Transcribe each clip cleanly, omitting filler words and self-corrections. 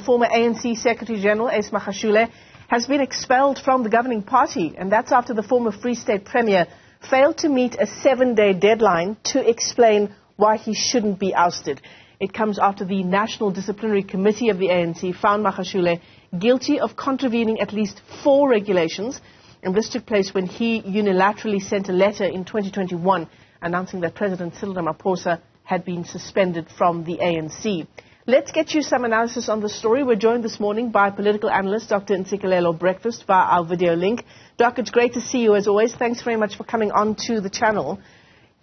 former ANC Secretary General, Ae Magashule, has been expelled from the governing party, and that's after the former Free State Premier failed to meet a 7-day deadline to explain why he shouldn't be ousted. It comes after the National Disciplinary Committee of the ANC found Magashule guilty of contravening at least 4 regulations, and this took place when he unilaterally sent a letter in 2021 announcing that President Cyril Ramaphosa had been suspended from the ANC. Let's get you some analysis on the story. We're joined this morning by political analyst Dr Ntsikelelo Breakfast via our video link. Doc, it's great to see you as always. Thanks very much for coming on to the channel.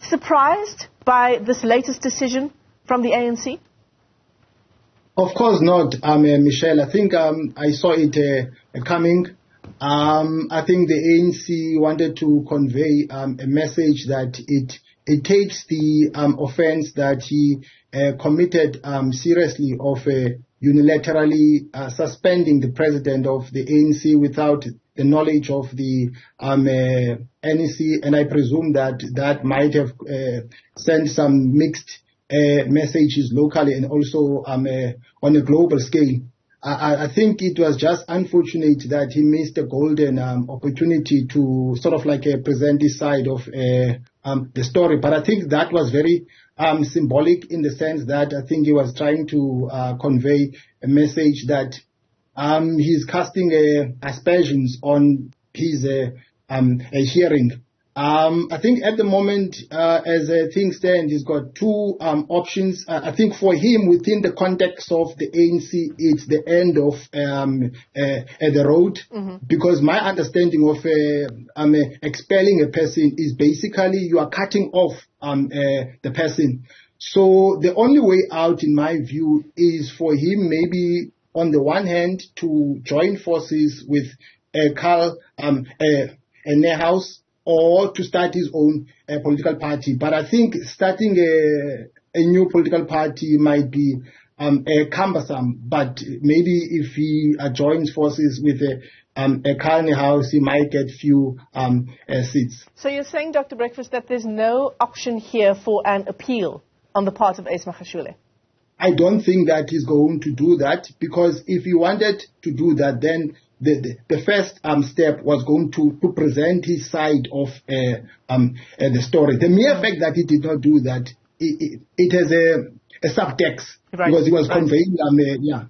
Surprised by this latest decision from the ANC? Of course not, Michelle. I think I saw it coming. I think the ANC wanted to convey a message that it takes the offense that he committed seriously of unilaterally suspending the president of the ANC without the knowledge of the NEC, and I presume that might have sent some mixed messages locally and also on a global scale. I think it was just unfortunate that he missed a golden opportunity to sort of like present his side of the story. But I think that was very symbolic in the sense that I think he was trying to convey a message that he's casting aspersions on his hearing. I think at the moment, as things stand, he's got 2 options. I think for him, within the context of the ANC, it's the end of the road, because my understanding of expelling a person is basically you are cutting off the person. So the only way out, in my view, is for him maybe on the one hand to join forces with Carl Niehaus, or to start his own political party. But I think starting a new political party might be cumbersome. But maybe if he joins forces with Carl Niehaus, he might get few seats. So you're saying, Dr. Breakfast, that there's no option here for an appeal on the part of Ae Magashule? I don't think that he's going to do that, because if he wanted to do that, then the first step was going to present his side of the story. The mere fact that he did not do that, it has a subtext, right, because he was conveying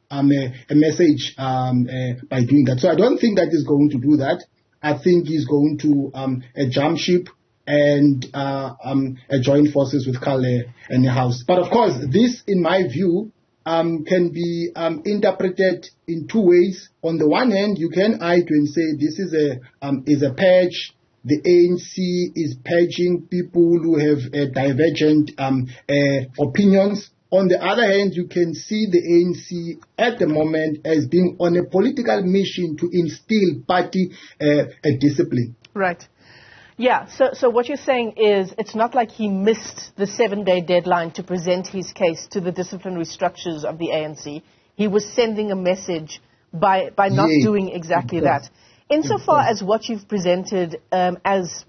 a message by doing that. So I don't think that he's going to do that. I think he's going to jump ship and join forces with Carl Niehaus. But of course, this, in my view, can be interpreted in 2 ways. On the one hand, you can argue and say this is a purge. The ANC is purging people who have divergent opinions. On the other hand, you can see the ANC at the moment as being on a political mission to instill party discipline. Right. Yeah, so what you're saying is it's not like he missed the 7-day deadline to present his case to the disciplinary structures of the ANC. He was sending a message by not doing exactly that. Insofar as what you've presented as,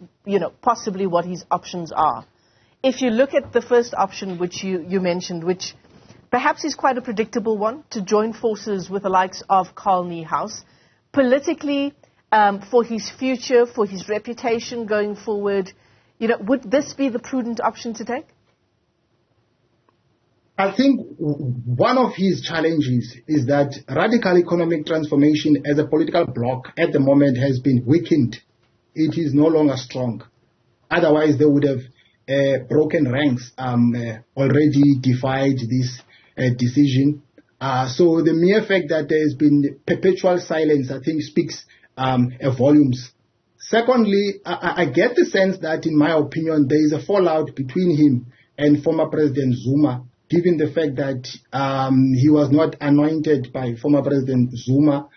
possibly what his options are, if you look at the first option which you mentioned, which perhaps is quite a predictable one, to join forces with the likes of Carl Niehaus, politically, for his future, for his reputation going forward, would this be the prudent option to take? I think one of his challenges is that radical economic transformation as a political bloc at the moment has been weakened. It is no longer strong. Otherwise, they would have broken ranks, already defied this decision. So the mere fact that there has been perpetual silence, I think, speaks volumes. Secondly, I get the sense that, in my opinion, there is a fallout between him and former President Zuma, given the fact that he was not anointed by former President Zuma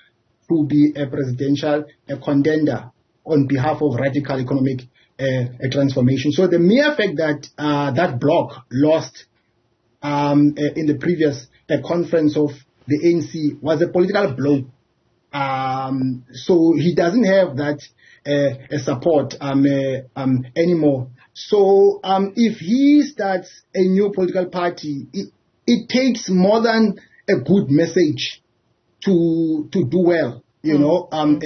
to be a presidential contender on behalf of radical economic transformation. So the mere fact that that bloc lost in the previous conference of the ANC was a political blow. So he doesn't have that support anymore. So if he starts a new political party, it takes more than a good message to do well, you know, in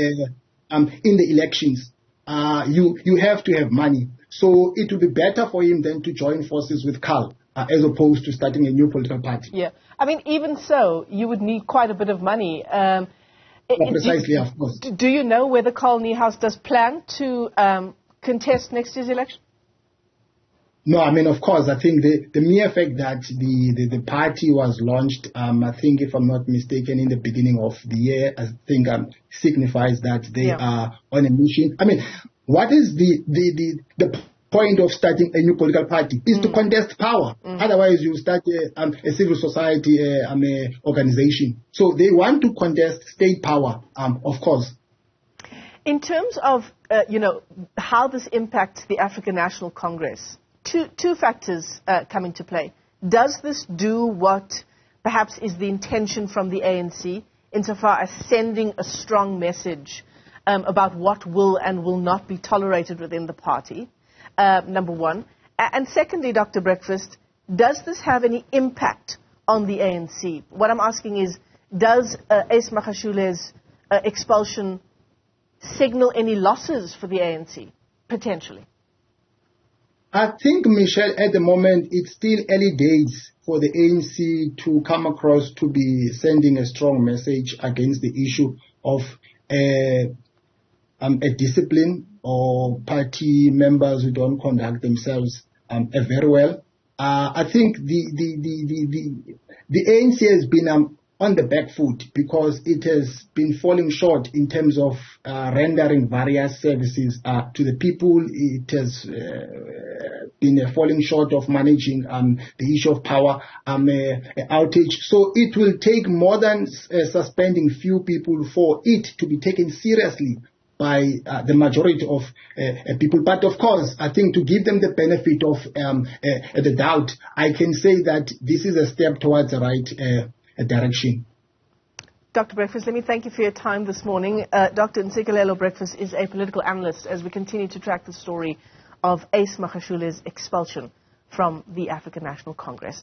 the elections. You have to have money. So it would be better for him then to join forces with Carl as opposed to starting a new political party. Yeah. I mean, even so, you would need quite a bit of money. Precisely, of course. Do you know whether Carl Niehaus does plan to contest next year's election? No, I mean, of course, I think the mere fact that the party was launched, I think, if I'm not mistaken, in the beginning of the year, I think signifies that they are on a mission. I mean, what is the point of starting a new political party? Is to contest power. Otherwise, you start a civil society organization. So they want to contest state power, of course. In terms of, how this impacts the African National Congress, two factors come into play. Does this do what perhaps is the intention from the ANC insofar as sending a strong message about what will and will not be tolerated within the party, number one? And secondly, Dr. Breakfast, does this have any impact on the ANC? What I'm asking is, does Ae Magashule's expulsion signal any losses for the ANC, potentially? I think, Michelle, at the moment, it's still early days for the ANC to come across to be sending a strong message against the issue of a discipline or party members who don't conduct themselves very well. I think the ANC has been on the back foot because it has been falling short in terms of rendering various services to the people. It has been falling short of managing the issue of power outage. So it will take more than suspending few people for it to be taken seriously by the majority of people. But of course, I think to give them the benefit of the doubt, I can say that this is a step towards the right direction. Dr. Breakfast, let me thank you for your time this morning. Dr. Ntsikelelo Breakfast is a political analyst as we continue to track the story of Ae Magashule's expulsion from the African National Congress.